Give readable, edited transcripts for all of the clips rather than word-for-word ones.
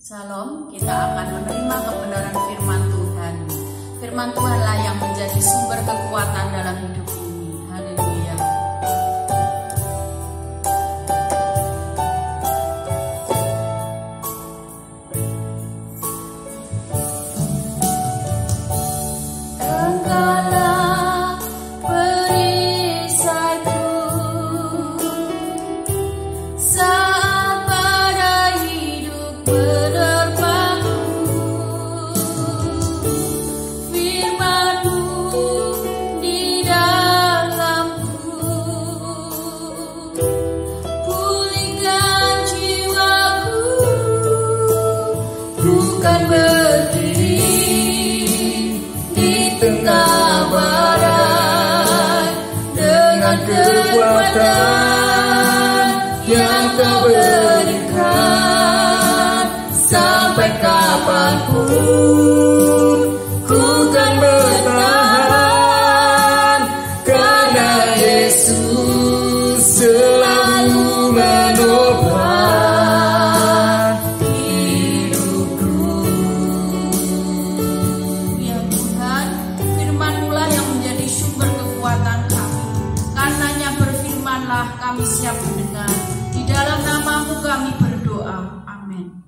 Shalom, kita akan menerima kebenaran firman Tuhan. Firman Tuhanlah yang menjadi sumber kekuatan dalam hidup ini. Haleluya. Engkaulah perisaiku saat pada hidup menerpaku. Firman-Mu di dalamku, pulihkan jiwaku. Bukan berdiri di tengah badai dengan kekuatan yang Kau berikan. Sampai kapanpun ku kan bertahan, karena Yesus selalu menopang hidupku. Ya Tuhan, firman-Mu lah yang menjadi sumber kekuatan kami. Karenanya berfirmanlah, kami siap mendengar. Di dalam nama-Mu kami berdoa. Amin.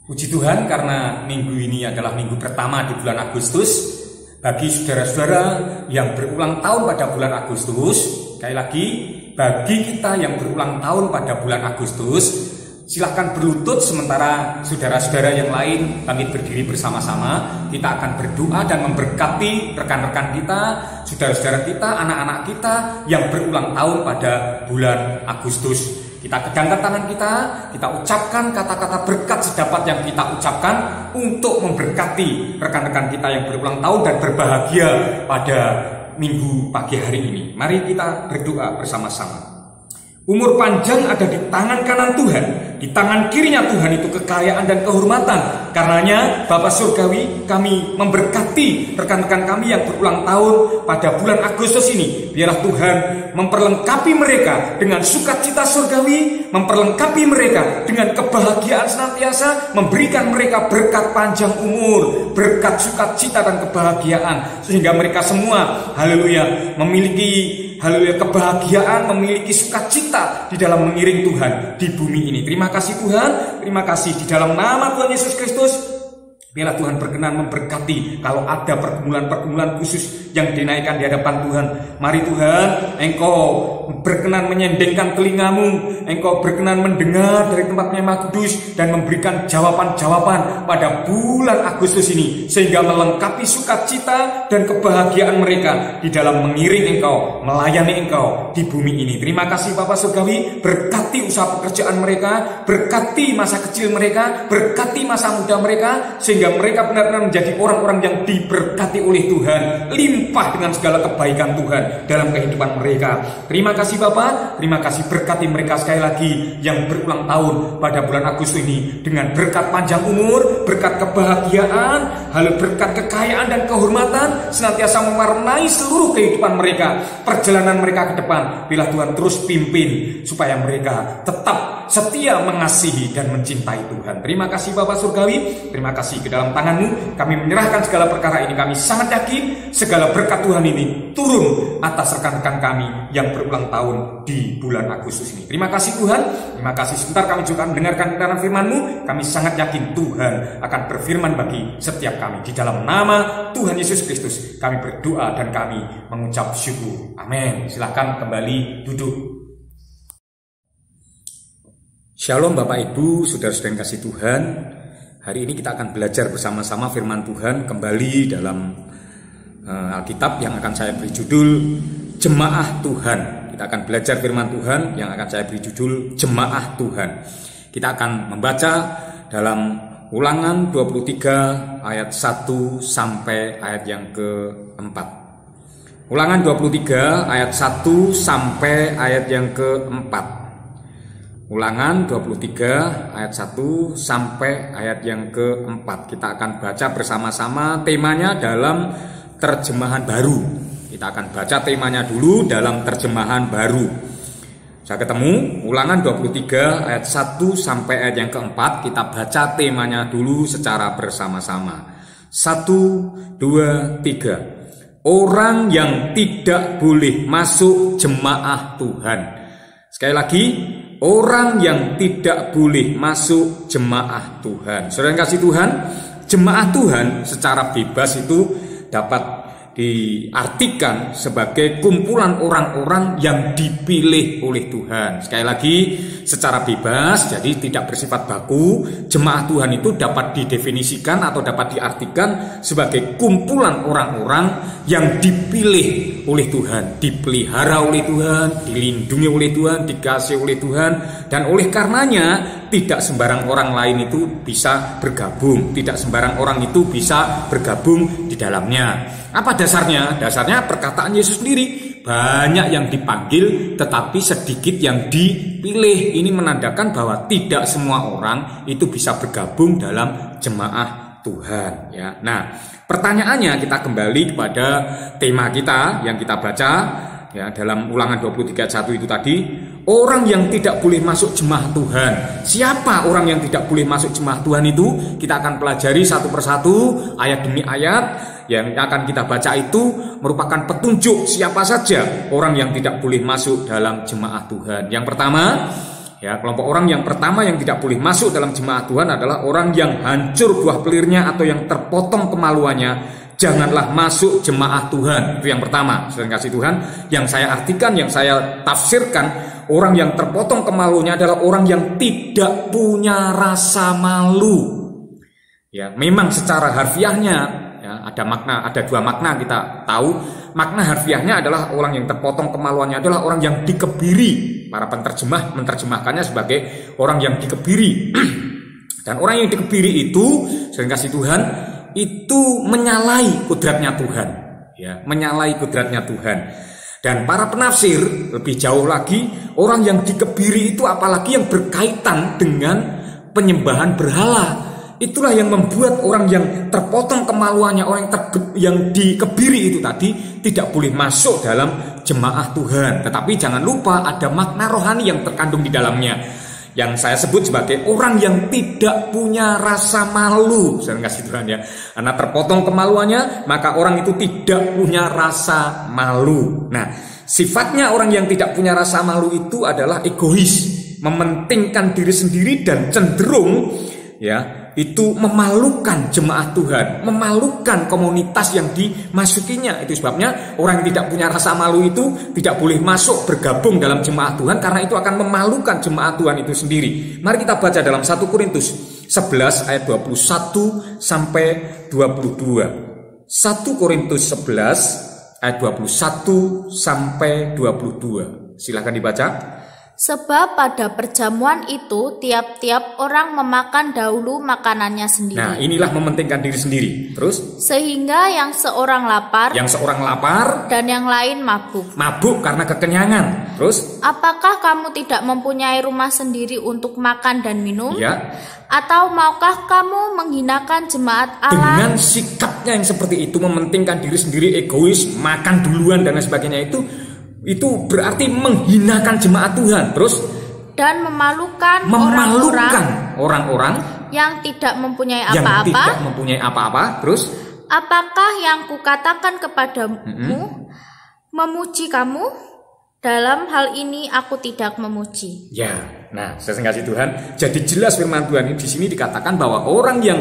Puji Tuhan, karena minggu ini adalah minggu pertama di bulan Agustus. Bagi saudara-saudara yang berulang tahun pada bulan Agustus, sekali lagi, bagi kita yang berulang tahun pada bulan Agustus, silahkan berlutut sementara saudara-saudara yang lain kami berdiri bersama-sama. Kita akan berdoa dan memberkati rekan-rekan kita, saudara-saudara kita, anak-anak kita yang berulang tahun pada bulan Agustus. Kita kedangkan tangan kita ucapkan kata-kata berkat sedapat yang kita ucapkan untuk memberkati rekan-rekan kita yang berulang tahun dan berbahagia pada minggu pagi hari ini. Mari kita berdoa bersama-sama. Umur panjang ada di tangan kanan Tuhan, di tangan kirinya Tuhan itu kekayaan dan kehormatan. Karenanya Bapa Surgawi, kami memberkati rekan-rekan kami yang berulang tahun pada bulan Agustus ini. Biarlah Tuhan memperlengkapi mereka dengan sukacita surgawi, memperlengkapi mereka dengan kebahagiaan senantiasa, memberikan mereka berkat panjang umur, berkat sukacita dan kebahagiaan, sehingga mereka semua, haleluya, memiliki kebahagiaan, memiliki sukacita di dalam mengiring Tuhan di bumi ini. Terima kasih Tuhan, terima kasih di dalam nama Tuhan Yesus Kristus. Biarlah Tuhan berkenan memberkati kalau ada pergumulan-pergumulan khusus yang dinaikkan di hadapan Tuhan. Mari Tuhan, Engkau berkenan menyendengkan telingamu, Engkau berkenan mendengar dari tempat Memah Kudus dan memberikan jawaban-jawaban pada bulan Agustus ini, sehingga melengkapi sukacita dan kebahagiaan mereka di dalam mengiring Engkau, melayani Engkau di bumi ini. Terima kasih Bapak Surgawi, berkati usaha pekerjaan mereka, berkati masa kecil mereka, berkati masa muda mereka, sehingga mereka benar-benar menjadi orang-orang yang diberkati oleh Tuhan, limpah dengan segala kebaikan Tuhan dalam kehidupan mereka. Terima kasih Bapak, terima kasih, berkati mereka sekali lagi yang berulang tahun pada bulan Agustus ini dengan berkat panjang umur, berkat kebahagiaan, berkat kekayaan dan kehormatan senantiasa mewarnai seluruh kehidupan mereka, perjalanan mereka ke depan. Bila Tuhan terus pimpin supaya mereka tetap setia mengasihi dan mencintai Tuhan. Terima kasih Bapak Surgawi, terima kasih. Ke dalam tangan-Mu kami menyerahkan segala perkara ini. Kami sangat yakin segala berkat Tuhan ini turun atas rekan-rekan kami yang berulang tahun di bulan Agustus ini. Terima kasih Tuhan, terima kasih. Sebentar kami juga mendengarkan kebenaran firman-Mu. Kami sangat yakin Tuhan akan berfirman bagi setiap kami. Di dalam nama Tuhan Yesus Kristus kami berdoa dan kami mengucap syukur. Amin. Silakan kembali duduk. Shalom Bapak Ibu, saudara-saudara yang kasih Tuhan. Hari ini kita akan belajar bersama-sama firman Tuhan kembali dalam Alkitab yang akan saya beri judul Jemaah Tuhan. Kita akan belajar firman Tuhan yang akan saya beri judul Jemaah Tuhan. Kita akan membaca dalam Ulangan 23 ayat 1 sampai ayat yang ke-4. Ulangan 23 ayat 1 sampai ayat yang ke-4. Ulangan 23 ayat 1 sampai ayat yang ke-4. Kita akan baca bersama-sama, temanya dalam terjemahan baru. Kita akan baca temanya dulu dalam terjemahan baru. Saya ketemu Ulangan 23 ayat 1 sampai ayat yang keempat. Kita baca temanya dulu secara bersama-sama. 1, 2, 3. Orang yang tidak boleh masuk jemaah Tuhan. Sekali lagi, orang yang tidak boleh masuk jemaah Tuhan. Saudara yang kasih Tuhan, jemaah Tuhan secara bebas itu dapat diartikan sebagai kumpulan orang-orang yang dipilih oleh Tuhan. Sekali lagi, secara bebas, jadi tidak bersifat baku. Jemaah Tuhan itu dapat didefinisikan atau dapat diartikan sebagai kumpulan orang-orang yang dipilih oleh Tuhan, dipelihara oleh Tuhan, dilindungi oleh Tuhan, dikasih oleh Tuhan, dan oleh karenanya tidak sembarang orang lain itu bisa bergabung, tidak sembarang orang itu bisa bergabung di dalamnya. Apa dasarnya? Dasarnya perkataan Yesus sendiri. Banyak yang dipanggil tetapi sedikit yang dipilih. Ini menandakan bahwa tidak semua orang itu bisa bergabung dalam jemaah Tuhan, ya. Nah, pertanyaannya kita kembali kepada tema kita yang kita baca, ya, dalam Ulangan 23 ayat 1 itu tadi. Orang yang tidak boleh masuk jemaah Tuhan. Siapa orang yang tidak boleh masuk jemaah Tuhan itu? Kita akan pelajari satu persatu, ayat demi ayat. Yang akan kita baca itu merupakan petunjuk siapa saja orang yang tidak boleh masuk dalam jemaah Tuhan. Yang pertama, ya, kelompok orang yang pertama yang tidak boleh masuk dalam jemaah Tuhan adalah orang yang hancur buah pelirnya atau yang terpotong kemaluannya. Janganlah masuk jemaah Tuhan. Itu yang pertama. Saudara kasih Tuhan, yang saya artikan, yang saya tafsirkan, orang yang terpotong kemaluannya adalah orang yang tidak punya rasa malu. Ya, memang secara harfiahnya, ya, ada dua makna kita tahu. Makna harfiahnya adalah orang yang terpotong kemaluannya adalah orang yang dikebiri. Para penerjemah menerjemahkannya sebagai orang yang dikebiri. Dan orang yang dikebiri itu, sering kasih Tuhan, itu menyalahi kodratnya Tuhan, ya, menyalahi kodratnya Tuhan. Dan para penafsir lebih jauh lagi, orang yang dikebiri itu apalagi yang berkaitan dengan penyembahan berhala. Itulah yang membuat orang yang terpotong kemaluannya, orang yang dikebiri itu tadi tidak boleh masuk dalam jemaah Tuhan. Tetapi jangan lupa ada makna rohani yang terkandung di dalamnya, yang saya sebut sebagai orang yang tidak punya rasa malu. Saya kasih Tuhan, ya, karena terpotong kemaluannya, maka orang itu tidak punya rasa malu. Nah, sifatnya orang yang tidak punya rasa malu itu adalah egois, mementingkan diri sendiri dan cenderung, ya, itu memalukan jemaah Tuhan, memalukan komunitas yang dimasukinya. Itu sebabnya orang yang tidak punya rasa malu itu tidak boleh masuk bergabung dalam jemaah Tuhan, karena itu akan memalukan jemaah Tuhan itu sendiri. Mari kita baca dalam 1 Korintus 11 ayat 21 sampai 22. 1 Korintus 11 ayat 21 sampai 22. Silakan dibaca. Sebab pada perjamuan itu tiap-tiap orang memakan dahulu makanannya sendiri. Nah, inilah mementingkan diri sendiri. Terus? Sehingga yang seorang lapar dan yang lain mabuk. Mabuk karena kekenyangan. Terus? Apakah kamu tidak mempunyai rumah sendiri untuk makan dan minum? Ya. Atau maukah kamu menghinakan jemaat Allah? Dengan sikapnya yang seperti itu, mementingkan diri sendiri, egois, makan duluan dan lain sebagainya, itu berarti menghinakan jemaat Tuhan. Terus? Dan memalukan orang-orang yang tidak mempunyai apa-apa. Terus? Apakah yang kukatakan kepadamu memuji kamu? Dalam hal ini aku tidak memuji. Ya, nah, saya kasih Tuhan. Jadi jelas firman Tuhan ini di sini dikatakan bahwa orang yang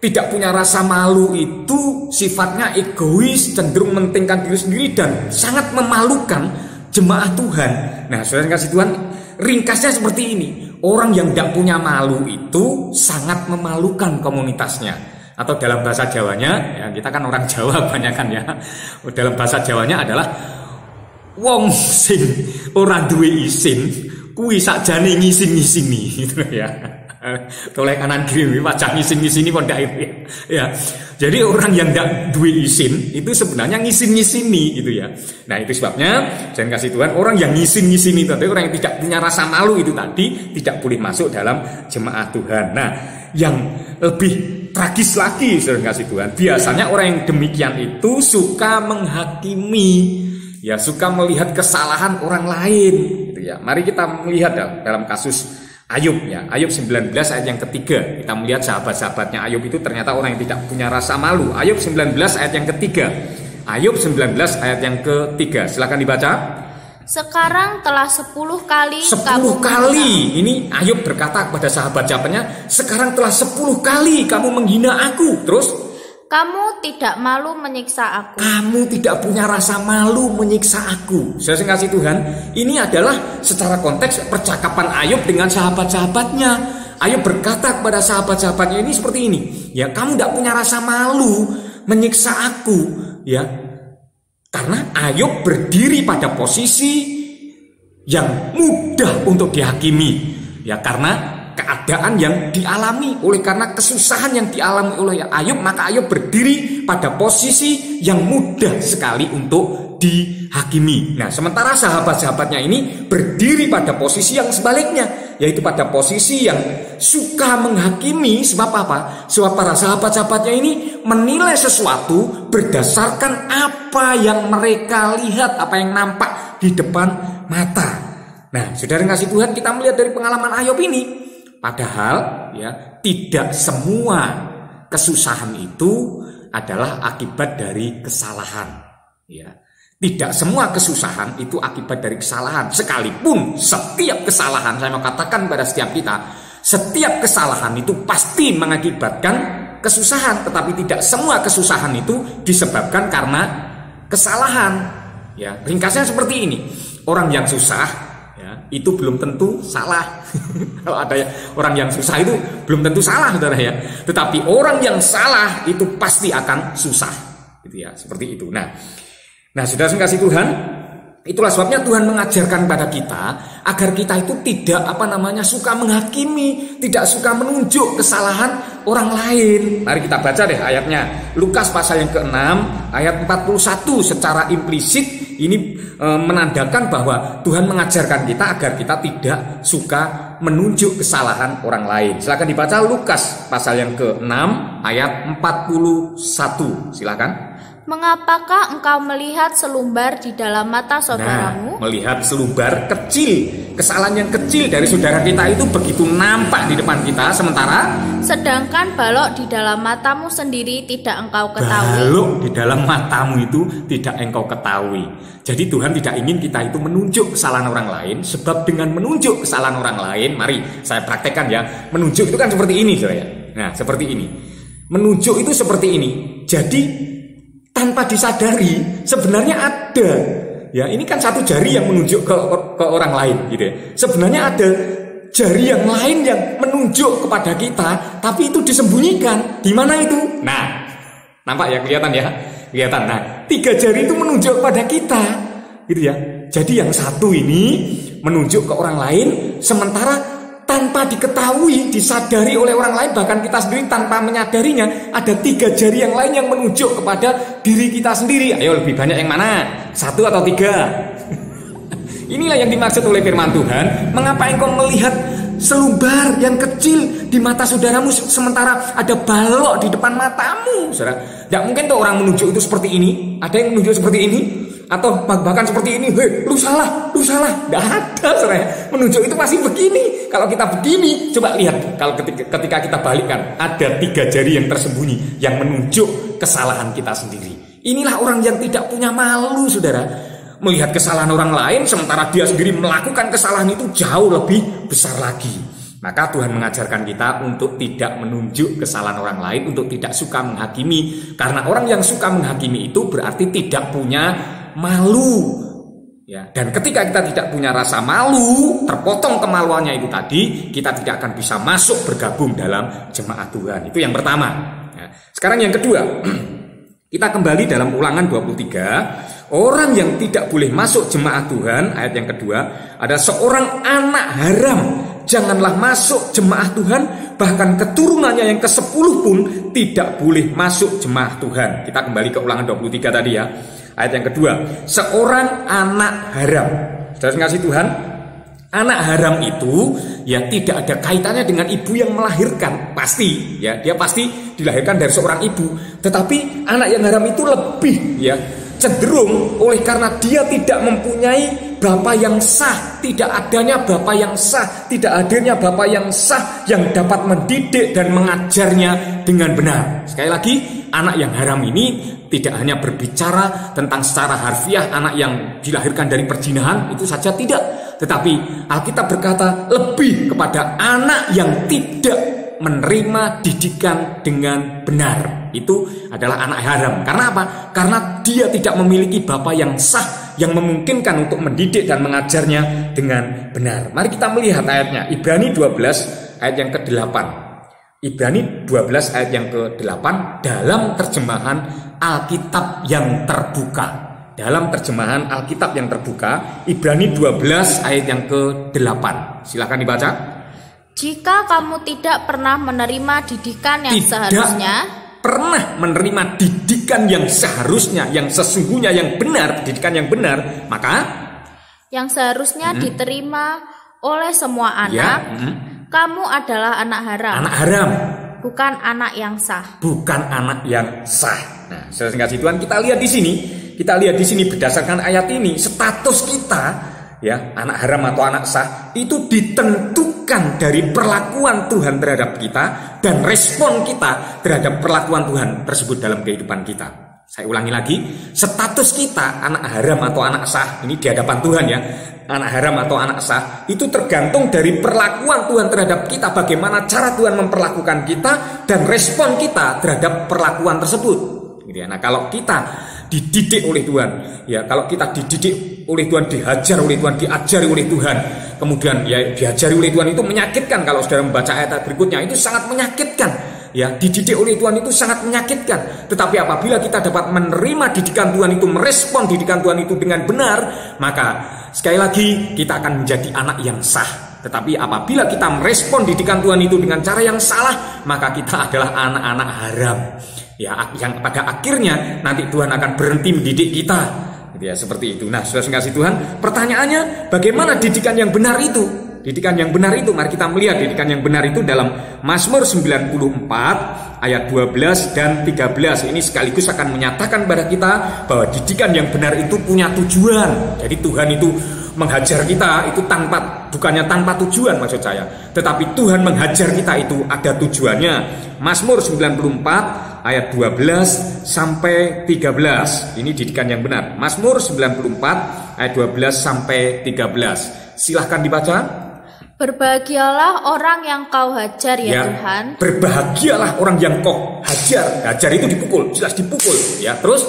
tidak punya rasa malu itu sifatnya egois, cenderung mementingkan diri sendiri dan sangat memalukan jemaah Tuhan. Nah, saudara kasih Tuhan, ringkasnya seperti ini. Orang yang tidak punya malu itu sangat memalukan komunitasnya. Atau dalam bahasa Jawanya, ya, kita kan orang Jawa banyak kan, ya. Dalam bahasa Jawanya adalah wong sing ora duwe isin kuwi sakjane ngisin-ngisini gitu, ya. Toleh kanan kiri wajah ngisin-ngisini pon ndak ya. Jadi orang yang ndak duwe isin itu sebenarnya ngisin-ngisini gitu, ya. Nah, itu sebabnya jangan kasih Tuhan, orang yang ngisin-ngisini itu, orang yang tidak punya rasa malu itu tadi tidak boleh masuk dalam jemaah Tuhan. Nah, yang lebih tragis lagi jangan kasih Tuhan, biasanya orang yang demikian itu suka menghakimi, ya, suka melihat kesalahan orang lain gitu, gitu ya. Mari kita melihat dalam kasus Ayub ya. Ayub 19 ayat yang ketiga. Kita melihat sahabat-sahabatnya Ayub itu ternyata orang yang tidak punya rasa malu. Ayub 19 ayat yang ketiga. Ayub 19 ayat yang ketiga. Silakan dibaca. Sekarang telah 10 kali 10 kamu kali. Ini Ayub berkata kepada sahabat-sahabatnya, sekarang telah 10 kali kamu menghina aku. Terus kamu tidak malu menyiksa aku. kamu tidak punya rasa malu menyiksa aku. Saya kasih Tuhan, ini adalah secara konteks percakapan Ayub dengan sahabat-sahabatnya. Ayub berkata kepada sahabat-sahabatnya ini seperti ini, ya, kamu tidak punya rasa malu menyiksa aku, ya. Karena Ayub berdiri pada posisi yang mudah untuk dihakimi, ya, karena keadaan yang dialami, oleh karena kesusahan yang dialami oleh Ayub, maka Ayub berdiri pada posisi yang mudah sekali untuk dihakimi. Nah, sementara sahabat-sahabatnya ini berdiri pada posisi yang sebaliknya, yaitu pada posisi yang suka menghakimi. Sebab apa? Sebab para sahabat-sahabatnya ini menilai sesuatu berdasarkan apa yang mereka lihat, apa yang nampak di depan mata. Nah, saudara kasih Tuhan, kita melihat dari pengalaman Ayub ini, padahal ya, tidak semua kesusahan itu adalah akibat dari kesalahan, ya. Tidak semua kesusahan itu akibat dari kesalahan. Sekalipun setiap kesalahan, saya mau katakan pada setiap kita, setiap kesalahan itu pasti mengakibatkan kesusahan. Tetapi tidak semua kesusahan itu disebabkan karena kesalahan, ya. Ringkasnya seperti ini, orang yang susah itu belum tentu salah. Kalau ada orang yang susah itu belum tentu salah, saudara ya. Tetapi orang yang salah itu pasti akan susah, gitu ya. Seperti itu. Nah, saudara kasih Tuhan, itulah sebabnya Tuhan mengajarkan pada kita agar kita itu tidak suka menghakimi, tidak suka menunjuk kesalahan orang lain. Mari kita baca deh ayatnya. Lukas pasal yang ke-6 ayat 41 secara implisit ini menandakan bahwa Tuhan mengajarkan kita agar kita tidak suka menunjuk kesalahan orang lain. Silakan dibaca Lukas pasal yang ke-6 ayat 41. Silakan. Mengapakah engkau melihat selumbar di dalam mata saudaramu? Nah, melihat selumbar kecil, kesalahan yang kecil dari saudara kita itu begitu nampak di depan kita, sementara sedangkan balok di dalam matamu sendiri tidak engkau ketahui. Balok di dalam matamu itu tidak engkau ketahui. Jadi Tuhan tidak ingin kita itu menunjuk kesalahan orang lain, sebab dengan menunjuk kesalahan orang lain, mari saya praktekkan ya. Menunjuk itu kan seperti ini, saudara. Nah, seperti ini. Menunjuk itu seperti ini. Jadi tanpa disadari sebenarnya ada, ya, ini kan satu jari yang menunjuk ke orang lain, gitu ya. Sebenarnya ada jari yang lain yang menunjuk kepada kita, tapi itu disembunyikan. Di mana itu? Nah, nampak ya, kelihatan ya, kelihatan. Nah, 3 jari itu menunjuk kepada kita, gitu ya. Jadi yang satu ini menunjuk ke orang lain, sementara tanpa diketahui, disadari oleh orang lain, bahkan kita sendiri tanpa menyadarinya, ada 3 jari yang lain yang menunjuk kepada diri kita sendiri. Ayo, lebih banyak yang mana? 1 atau 3? Inilah yang dimaksud oleh firman Tuhan. Mengapa engkau melihat selumbar yang kecil di mata saudaramu, sementara ada balok di depan matamu? Saudara, tidak mungkin tuh orang menunjuk itu seperti ini. Ada yang menunjuk seperti ini, atau bahkan seperti ini, hei, lu salah. Tidak ada, saudara. Menunjuk itu pasti begini. Kalau kita begini, coba lihat. Kalau ketika kita balikkan, ada 3 jari yang tersembunyi yang menunjuk kesalahan kita sendiri. Inilah orang yang tidak punya malu, saudara. Melihat kesalahan orang lain, sementara dia sendiri melakukan kesalahan itu jauh lebih besar lagi. Maka Tuhan mengajarkan kita untuk tidak menunjuk kesalahan orang lain, untuk tidak suka menghakimi. Karena orang yang suka menghakimi itu berarti tidak punya malu, ya. Dan ketika kita tidak punya rasa malu, terpotong kemaluannya itu tadi, kita tidak akan bisa masuk bergabung dalam jemaat Tuhan. Itu yang pertama, ya. Sekarang yang kedua, kita kembali dalam Ulangan 23. Orang yang tidak boleh masuk jemaat Tuhan, ayat yang kedua, ada seorang anak haram, janganlah masuk jemaat Tuhan, bahkan keturunannya yang ke-10 pun tidak boleh masuk jemaat Tuhan. Kita kembali ke Ulangan 23 tadi ya. Ayat yang kedua, seorang anak haram. Saudara kasih Tuhan, anak haram itu ya tidak ada kaitannya dengan ibu yang melahirkan, pasti ya, dia pasti dilahirkan dari seorang ibu. Tetapi anak yang haram itu lebih ya cenderung oleh karena dia tidak mempunyai Bapa yang sah, tidak adanya Bapa yang sah, tidak hadirnya Bapa yang sah yang dapat mendidik dan mengajarnya dengan benar. Sekali lagi, anak yang haram ini tidak hanya berbicara tentang secara harfiah anak yang dilahirkan dari perzinahan, itu saja tidak. Tetapi Alkitab berkata lebih kepada anak yang tidak menerima didikan dengan benar. Itu adalah anak haram. Karena apa? Karena dia tidak memiliki bapa yang sah yang memungkinkan untuk mendidik dan mengajarnya dengan benar. Mari kita melihat ayatnya. Ibrani 12 ayat yang ke-8. Ibrani 12 ayat yang ke-8 dalam terjemahan Alkitab yang terbuka. Dalam terjemahan Alkitab yang terbuka, Ibrani 12 ayat yang ke-8. Silakan dibaca. Jika kamu tidak pernah menerima didikan yang seharusnya, pernah menerima didikan yang seharusnya, yang sesungguhnya, yang benar, didikan yang benar, maka yang seharusnya diterima oleh semua anak, kamu adalah anak haram. Anak haram, bukan anak yang sah. Bukan anak yang sah. Nah, saudara kasih Tuhan, kita lihat di sini. Kita lihat di sini berdasarkan ayat ini, status kita, ya, anak haram atau anak sah itu ditentukan dari perlakuan Tuhan terhadap kita dan respon kita terhadap perlakuan Tuhan tersebut dalam kehidupan kita. Saya ulangi lagi, status kita anak haram atau anak sah ini di hadapan Tuhan, ya, anak haram atau anak sah itu tergantung dari perlakuan Tuhan terhadap kita, bagaimana cara Tuhan memperlakukan kita dan respon kita terhadap perlakuan tersebut. Nah, kalau kita dididik oleh Tuhan, ya, kalau kita dididik oleh Tuhan, dihajar oleh Tuhan, diajari oleh Tuhan, kemudian ya diajari oleh Tuhan itu menyakitkan. Kalau saudara membaca ayat berikutnya itu sangat menyakitkan, ya, dididik oleh Tuhan itu sangat menyakitkan. Tetapi apabila kita dapat menerima didikan Tuhan itu, merespon didikan Tuhan itu dengan benar, maka sekali lagi kita akan menjadi anak yang sah. Tetapi apabila kita merespon didikan Tuhan itu dengan cara yang salah, maka kita adalah anak-anak haram, ya, yang pada akhirnya nanti Tuhan akan berhenti mendidik kita, gitu ya, seperti itu. Nah, saudara kasih Tuhan, pertanyaannya bagaimana didikan yang benar itu? Didikan yang benar itu, mari kita melihat didikan yang benar itu dalam Mazmur 94 ayat 12 dan 13. Ini sekaligus akan menyatakan pada kita bahwa didikan yang benar itu punya tujuan. Jadi Tuhan itu menghajar kita itu bukannya tanpa tujuan, maksud saya, tetapi Tuhan menghajar kita itu ada tujuannya. Mazmur 94 ayat 12 sampai 13. Ini didikan yang benar. Mazmur 94 ayat 12 sampai 13. Silahkan dibaca. Berbahagialah orang yang kau hajar, ya Tuhan. Berbahagialah orang yang kau hajar. Hajar itu dipukul, jelas dipukul, ya. Terus,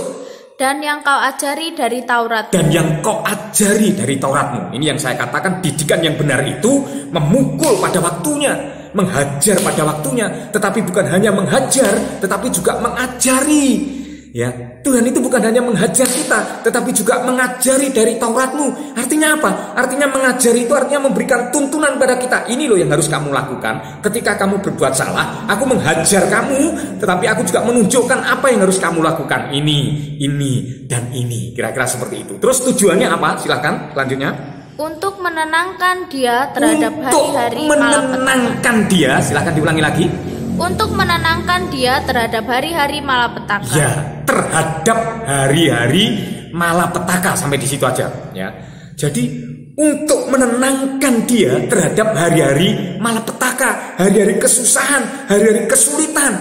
dan yang kau ajari dari Taurat. Dan yang kau ajari dari Tauratmu. Ini yang saya katakan, didikan yang benar itu memukul pada waktunya, menghajar pada waktunya. Tetapi bukan hanya menghajar, tetapi juga mengajari. Ya, Tuhan itu bukan hanya menghajar kita, tetapi juga mengajari dari Tauratmu. Artinya apa? Artinya mengajari itu artinya memberikan tuntunan pada kita. Ini loh yang harus kamu lakukan. Ketika kamu berbuat salah, aku menghajar kamu, tetapi aku juga menunjukkan apa yang harus kamu lakukan. Ini, dan ini. Kira-kira seperti itu. Terus tujuannya apa? Silahkan, selanjutnya. Untuk menenangkan dia terhadap hari-hari malapetaka. Untuk menenangkan dia, silahkan diulangi lagi. Untuk menenangkan dia terhadap hari-hari malapetaka. Ya, terhadap hari-hari malapetaka, sampai di situ aja, ya. Jadi untuk menenangkan dia terhadap hari-hari malapetaka, hari-hari kesusahan, hari-hari kesulitan.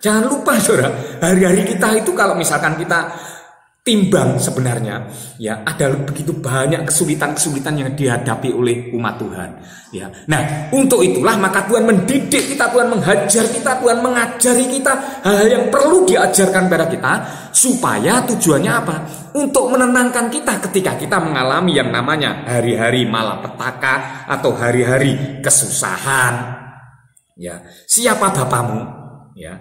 Jangan lupa, saudara, hari-hari kita itu kalau misalkan kita timbang sebenarnya, ya, ada begitu banyak kesulitan-kesulitan yang dihadapi oleh umat Tuhan, ya. Nah, untuk itulah maka Tuhan mendidik kita, Tuhan menghajar kita, Tuhan mengajari kita hal yang perlu diajarkan pada kita, supaya tujuannya apa? Untuk menenangkan kita ketika kita mengalami yang namanya hari-hari malapetaka atau hari-hari kesusahan. Ya, siapa Bapamu, ya,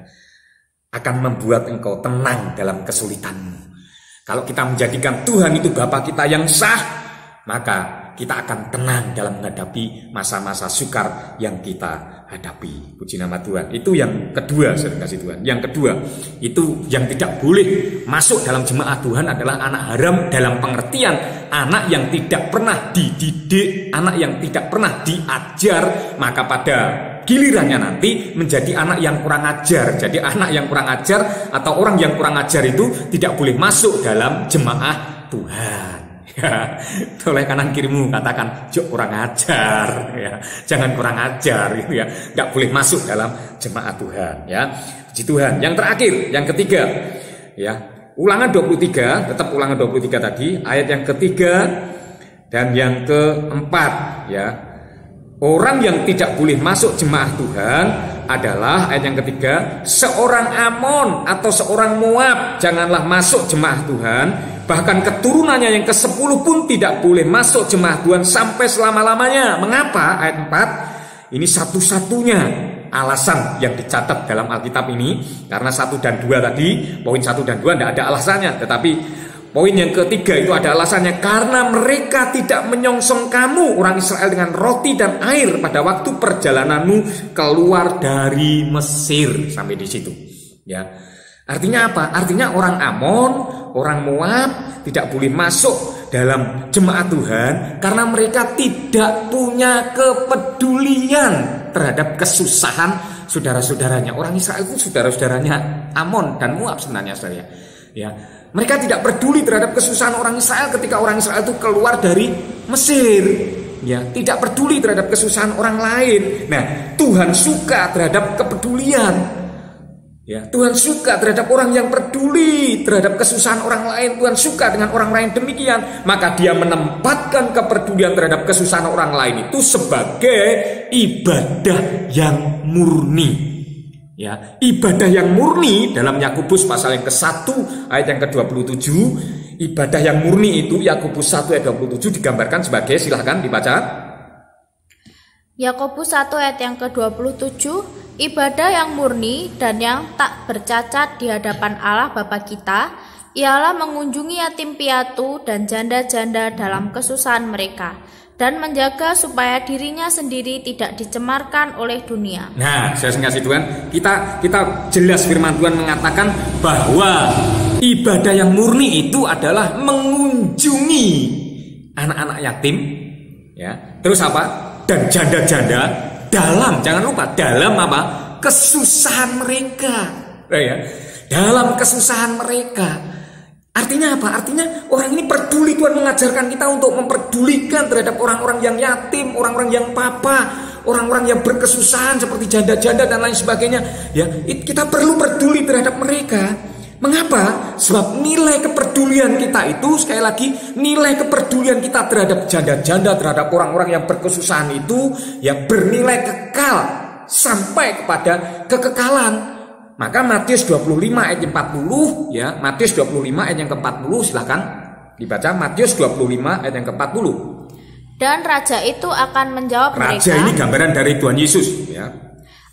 akan membuat engkau tenang dalam kesulitanmu. Kalau kita menjadikan Tuhan itu Bapa kita yang sah, maka kita akan tenang dalam menghadapi masa-masa sukar yang kita hadapi. Puji nama Tuhan. Itu yang kedua, saudara kasih Tuhan. Yang kedua, itu yang tidak boleh masuk dalam jemaat Tuhan adalah anak haram dalam pengertian anak yang tidak pernah dididik, anak yang tidak pernah diajar, maka pada gilirannya nanti menjadi anak yang kurang ajar. Jadi anak yang kurang ajar atau orang yang kurang ajar itu tidak boleh masuk dalam jemaah Tuhan. Ya, oleh kanan kirimu katakan, "Jok kurang ajar." Ya, jangan kurang ajar gitu ya. Enggak boleh masuk dalam jemaat Tuhan ya. Puji Tuhan. Yang terakhir, yang ketiga ya. Ulangan 23, tetap Ulangan 23 tadi, ayat yang ketiga dan yang keempat ya. Orang yang tidak boleh masuk jemaah Tuhan adalah ayat yang ketiga, seorang Amon atau seorang Moab janganlah masuk jemaah Tuhan. Bahkan keturunannya yang ke-10 pun tidak boleh masuk jemaah Tuhan sampai selama-lamanya. Mengapa? Ayat 4, ini satu-satunya alasan yang dicatat dalam Alkitab ini. Karena 1 dan 2 tadi, poin 1 dan 2 tidak ada alasannya. Tetapi poin yang ketiga itu ada alasannya, karena mereka tidak menyongsong kamu orang Israel dengan roti dan air pada waktu perjalananmu keluar dari Mesir. Sampai di situ ya. Artinya apa? Artinya orang Amon, orang Moab tidak boleh masuk dalam jemaat Tuhan karena mereka tidak punya kepedulian terhadap kesusahan saudara-saudaranya. Orang Israel itu saudara-saudaranya Amon dan Moab sebenarnya, saudara ya. Mereka tidak peduli terhadap kesusahan orang Israel ketika orang Israel itu keluar dari Mesir. Ya, tidak peduli terhadap kesusahan orang lain. Nah, Tuhan suka terhadap kepedulian. Ya, Tuhan suka terhadap orang yang peduli terhadap kesusahan orang lain. Tuhan suka dengan orang-orang yang demikian. Maka Dia menempatkan kepedulian terhadap kesusahan orang lain itu sebagai ibadah yang murni. Ya, ibadah yang murni dalam Yakobus pasal yang ke-1 ayat yang ke-27, ibadah yang murni itu Yakobus 1 ayat 27 digambarkan sebagai, silahkan dibaca. Yakobus 1 ayat yang ke-27, ibadah yang murni dan yang tak bercacat di hadapan Allah Bapa kita ialah mengunjungi yatim piatu dan janda-janda dalam kesusahan mereka, dan menjaga supaya dirinya sendiri tidak dicemarkan oleh dunia. Nah, saya kasih Tuhan, kita jelas firman Tuhan mengatakan bahwa ibadah yang murni itu adalah mengunjungi anak-anak yatim, ya. Terus apa? Dan janda-janda dalam, jangan lupa, dalam apa? Kesusahan mereka, ya. Dalam kesusahan mereka. Artinya apa? Artinya orang ini peduli. Tuhan mengajarkan kita untuk memperdulikan terhadap orang-orang yang yatim, orang-orang yang papa, orang-orang yang berkesusahan seperti janda-janda dan lain sebagainya. Ya, kita perlu peduli terhadap mereka. Mengapa? Sebab nilai kepedulian kita itu, sekali lagi, nilai kepedulian kita terhadap janda-janda, terhadap orang-orang yang berkesusahan itu yang bernilai kekal sampai kepada kekekalan. Maka Matius 25 ayat 40 ya, Matius 25 ayat yang ke-40, silakan dibaca Matius 25 ayat yang ke-40. Dan raja itu akan menjawab mereka. Raja ini gambaran dari Tuhan Yesus ya.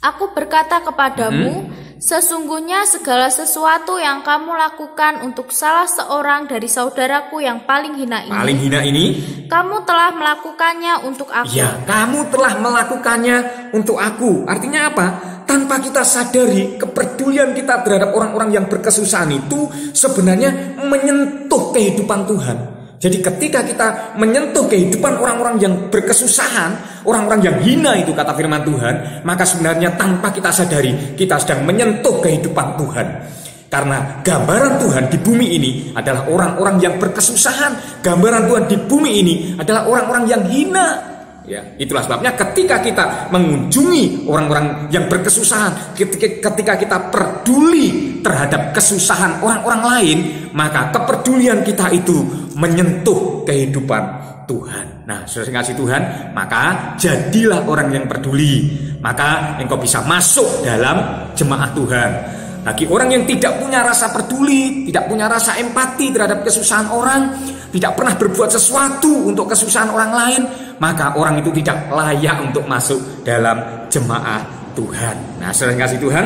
Aku berkata kepadamu, sesungguhnya segala sesuatu yang kamu lakukan untuk salah seorang dari saudaraku yang paling hina ini, kamu telah melakukannya untuk aku. Ya, kamu telah melakukannya untuk aku. Artinya apa? Tanpa kita sadari, kepedulian kita terhadap orang-orang yang berkesusahan itu sebenarnya menyentuh kehidupan Tuhan. Jadi ketika kita menyentuh kehidupan orang-orang yang berkesusahan, orang-orang yang hina itu kata firman Tuhan, maka sebenarnya tanpa kita sadari, kita sedang menyentuh kehidupan Tuhan. Karena gambaran Tuhan di bumi ini adalah orang-orang yang berkesusahan. Gambaran Tuhan di bumi ini adalah orang-orang yang hina. Ya, itulah sebabnya ketika kita mengunjungi orang-orang yang berkesusahan, ketika kita peduli terhadap kesusahan orang-orang lain, maka kepedulian kita itu menyentuh kehidupan Tuhan. Nah, saudara kasih Tuhan, maka jadilah orang yang peduli, maka engkau bisa masuk dalam jemaat Tuhan. Bagi orang yang tidak punya rasa peduli, tidak punya rasa empati terhadap kesusahan orang, tidak pernah berbuat sesuatu untuk kesusahan orang lain, maka orang itu tidak layak untuk masuk dalam jemaat Tuhan. Nah, saudara kasih Tuhan,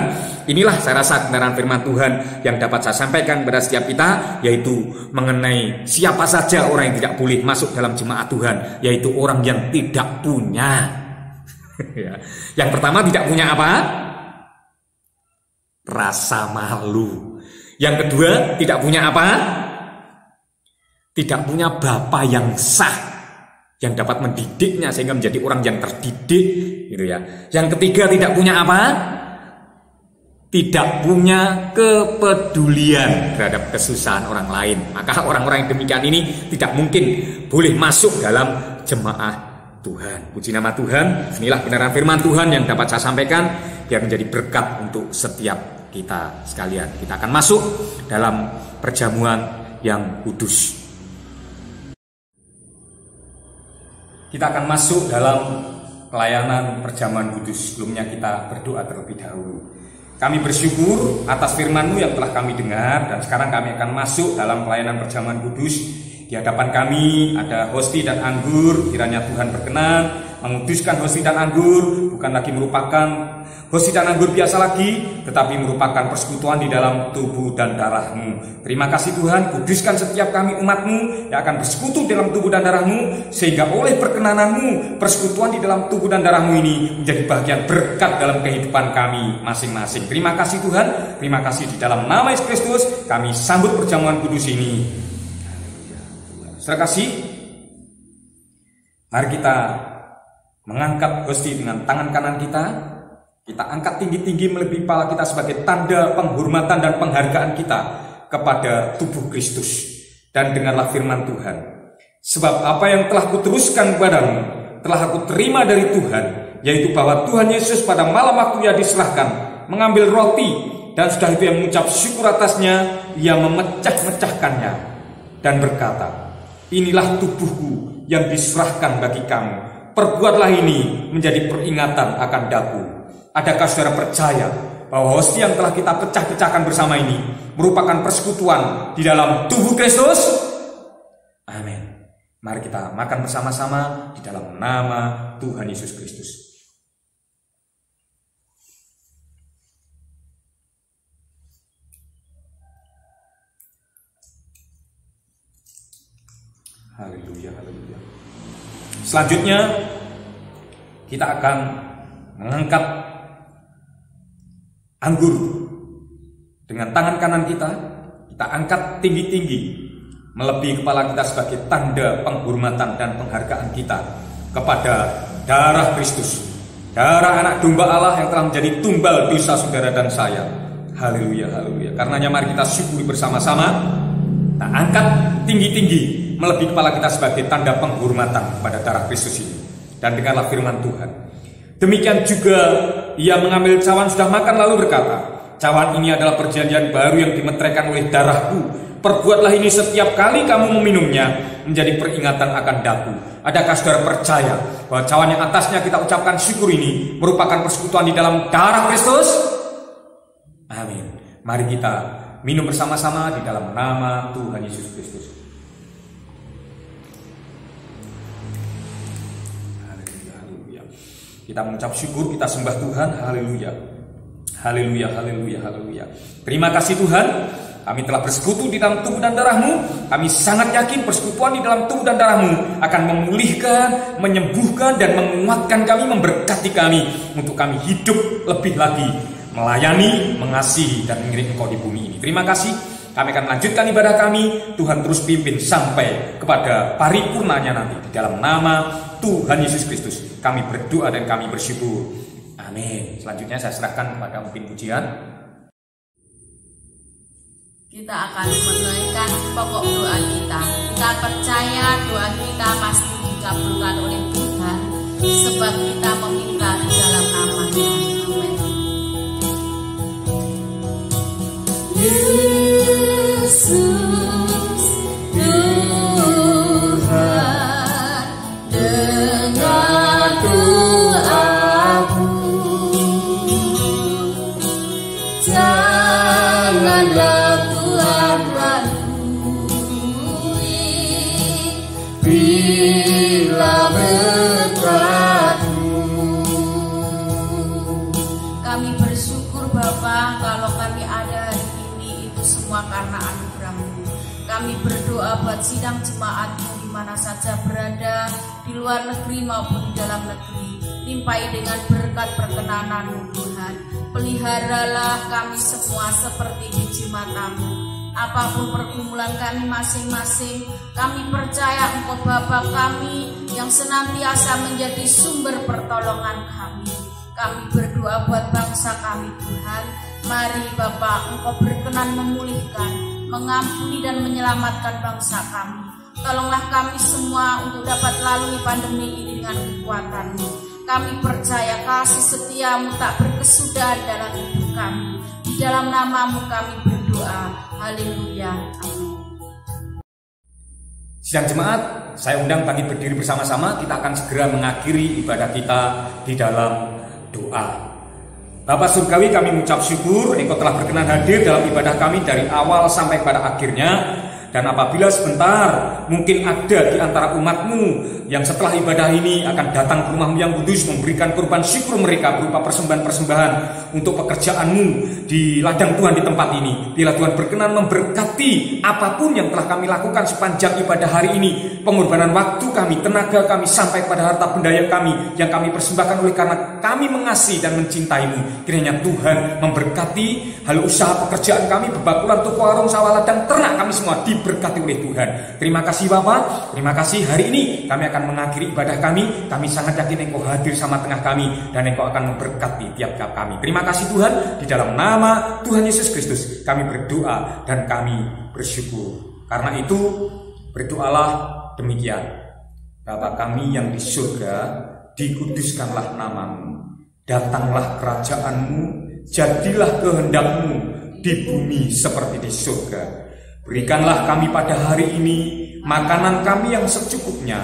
inilah saya rasa kebenaran firman Tuhan yang dapat saya sampaikan kepada setiap kita, yaitu mengenai siapa saja orang yang tidak boleh masuk dalam jemaat Tuhan, yaitu orang yang tidak punya. Yang pertama, tidak punya apa? Rasa malu. Yang kedua, tidak punya apa? Tidak punya bapa yang sah yang dapat mendidiknya sehingga menjadi orang yang terdidik, gitu ya. Yang ketiga, tidak punya apa? tidak punya kepedulian terhadap kesusahan orang lain. Maka orang-orang yang demikian ini tidak mungkin boleh masuk dalam jemaah Tuhan. Puji nama Tuhan. Inilah kebenaran firman Tuhan yang dapat saya sampaikan, biar menjadi berkat untuk setiap kita sekalian. Kita akan masuk dalam perjamuan yang kudus. Kita akan masuk dalam pelayanan perjamuan kudus. Sebelumnya kita berdoa terlebih dahulu. Kami bersyukur atas firman-Mu yang telah kami dengar, dan sekarang kami akan masuk dalam pelayanan perjamuan kudus. Di hadapan kami ada hosti dan anggur. Kiranya Tuhan berkenan menguduskan hosti dan anggur, bukan lagi merupakan hosti dan anggur biasa lagi, tetapi merupakan persekutuan di dalam tubuh dan darah-Mu. Terima kasih Tuhan, kuduskan setiap kami umat-Mu yang akan bersekutu dalam tubuh dan darah-Mu, sehingga oleh perkenanan-Mu, persekutuan di dalam tubuh dan darah-Mu ini menjadi bagian berkat dalam kehidupan kami masing-masing. Terima kasih Tuhan, terima kasih di dalam nama Yesus Kristus kami sambut perjamuan kudus ini. Saudara kasih, mari kita mengangkat hosti dengan tangan kanan kita. Kita angkat tinggi-tinggi melebihi kepala kita sebagai tanda penghormatan dan penghargaan kita kepada tubuh Kristus. Dan dengarlah firman Tuhan. Sebab apa yang telah kuteruskan kepadamu telah aku terima dari Tuhan, yaitu bahwa Tuhan Yesus pada malam waktu Ia diserahkan mengambil roti, dan sudah itu yang mengucap syukur atasnya, Ia memecah-mecahkannya dan berkata, inilah tubuhku yang diserahkan bagi kamu. Perbuatlah ini menjadi peringatan akan daku. Adakah saudara percaya bahwa hosti yang telah kita pecah-pecahkan bersama ini merupakan persekutuan di dalam tubuh Kristus? Amin. Mari kita makan bersama-sama di dalam nama Tuhan Yesus Kristus. Haleluya, haleluya. Selanjutnya kita akan mengangkat anggur dengan tangan kanan kita. Kita angkat tinggi-tinggi melebihi kepala kita sebagai tanda penghormatan dan penghargaan kita kepada darah Kristus, darah anak domba Allah yang telah menjadi tumbal dosa saudara dan saya. Haleluya, haleluya. Karenanya mari kita syukuri bersama-sama. Kita angkat tinggi-tinggi melebihi kepala kita sebagai tanda penghormatan kepada darah Kristus ini. Dan dengarlah firman Tuhan. Demikian juga Ia mengambil cawan sudah makan lalu berkata, cawan ini adalah perjanjian baru yang dimeteraikan oleh darahku. Perbuatlah ini setiap kali kamu meminumnya menjadi peringatan akan daku. Adakah saudara percaya bahwa cawan yang atasnya kita ucapkan syukur ini merupakan persekutuan di dalam darah Kristus? Amin. Mari kita minum bersama-sama di dalam nama Tuhan Yesus Kristus. Kita mengucap syukur, kita sembah Tuhan. Haleluya. Haleluya, haleluya, haleluya. Terima kasih Tuhan, kami telah bersekutu di dalam tubuh dan darah-Mu. Kami sangat yakin persekutuan di dalam tubuh dan darah-Mu akan memulihkan, menyembuhkan, dan menguatkan kami, memberkati kami, untuk kami hidup lebih lagi, melayani, mengasihi, dan mengiring Engkau di bumi ini. Terima kasih. Kami akan melanjutkan ibadah kami. Tuhan terus pimpin sampai kepada paripurnanya nanti. Di dalam nama Tuhan Yesus Kristus kami berdoa dan kami bersyukur. Amin. Selanjutnya saya serahkan kepada mungkin pujian. Kita akan menaikkan pokok doa kita. Kita percaya doa kita pasti dikabulkan oleh Tuhan, sebab kita meminta di dalam nama-Nya. Amin. Yesus Tuhan, dengar doaku, janganlah Tuhan lalui bila berkatmu. Kami bersyukur Bapa, kalau kami ada hari ini itu semua karena anugerah-Mu. Kami berdoa buat sidang jemaat-Mu di mana saja berada, di luar negeri maupun di dalam negeri. Limpahi dengan berkat perkenanan-Mu Tuhan. Peliharalah kami semua seperti biji mata-Mu. Apapun pergumulan kami masing-masing, kami percaya Engkau Bapa kami yang senantiasa menjadi sumber pertolongan kami. Kami berdoa buat bangsa kami Tuhan. Mari Bapa, Engkau berkenan memulihkan, mengampuni dan menyelamatkan bangsa kami. Tolonglah kami semua untuk dapat lalui pandemi ini dengan kekuatan-Mu. Kami percaya kasih setia-Mu tak berkesudahan dalam hidup kami. Di dalam nama-Mu kami berdoa. Haleluya. Amin. Sidang jemaat, saya undang bagi berdiri bersama-sama. Kita akan segera mengakhiri ibadah kita di dalam doa. Bapa Surgawi, kami mengucap syukur Engkau telah berkenan hadir dalam ibadah kami dari awal sampai pada akhirnya. Dan apabila sebentar mungkin ada di antara umat-Mu yang setelah ibadah ini akan datang ke rumah-Mu yang kudus, memberikan kurban syukur mereka berupa persembahan-persembahan untuk pekerjaan-Mu di ladang Tuhan di tempat ini. Bila Tuhan berkenan memberkati apapun yang telah kami lakukan sepanjang ibadah hari ini, pengorbanan waktu kami, tenaga kami, sampai pada harta benda kami yang kami persembahkan oleh karena kami mengasihi dan mencintai-Mu. Kiranya Tuhan memberkati hal usaha pekerjaan kami, bebakulan, toko, warung, sawah, ladang, ternak kami semua diberkati oleh Tuhan. Terima kasih Bapak, terima kasih. Hari ini kami akan mengakhiri ibadah kami. Kami sangat yakin Engkau hadir sama tengah kami dan Engkau akan memberkati tiap-tiap kami. Terima kasih Tuhan, di dalam nama Tuhan Yesus Kristus kami berdoa dan kami bersyukur. Karena itu berdoalah demikian: Bapa kami yang di surga, dikuduskanlah nama-Mu, datanglah kerajaan-Mu, jadilah kehendak-Mu di bumi seperti di surga. Berikanlah kami pada hari ini makanan kami yang secukupnya,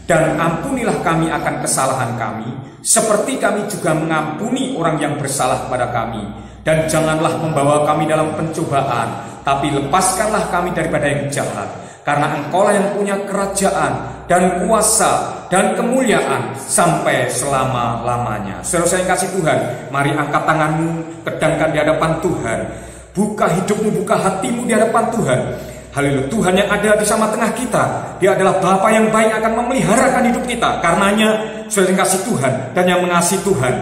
dan ampunilah kami akan kesalahan kami, seperti kami juga mengampuni orang yang bersalah kepada kami. Dan janganlah membawa kami dalam pencobaan, tapi lepaskanlah kami daripada yang jahat. Karena Engkaulah yang punya kerajaan dan kuasa dan kemuliaan sampai selama-lamanya. Saudara yang kasih Tuhan, mari angkat tanganmu, kedangkan di hadapan Tuhan. Buka hidupmu, buka hatimu di hadapan Tuhan. Haleluya, Tuhan yang ada di sama tengah kita, Dia adalah Bapa yang baik, akan memeliharakan hidup kita. Karenanya, saudara yang kasih Tuhan dan yang mengasihi Tuhan,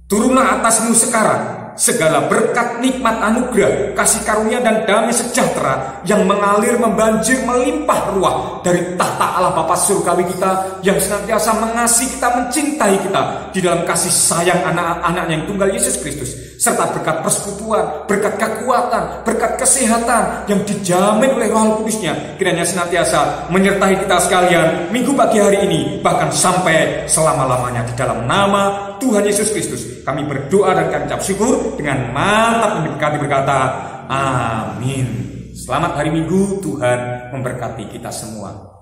turunlah atasmu sekarang segala berkat, nikmat, anugerah, kasih karunia dan damai sejahtera yang mengalir, membanjir, melimpah ruah dari tahta Allah Bapa Surgawi kita yang senantiasa mengasihi kita, mencintai kita di dalam kasih sayang anak-anak yang tunggal Yesus Kristus, serta berkat persekutuan, berkat kekuatan, berkat kesehatan yang dijamin oleh Roh Kudus-Nya kiranya senantiasa menyertai kita sekalian minggu pagi hari ini, bahkan sampai selama-lamanya. Di dalam nama Tuhan Yesus Kristus kami berdoa dan kami ucap syukur dengan mantap memberkati berkata amin. Selamat hari Minggu, Tuhan memberkati kita semua.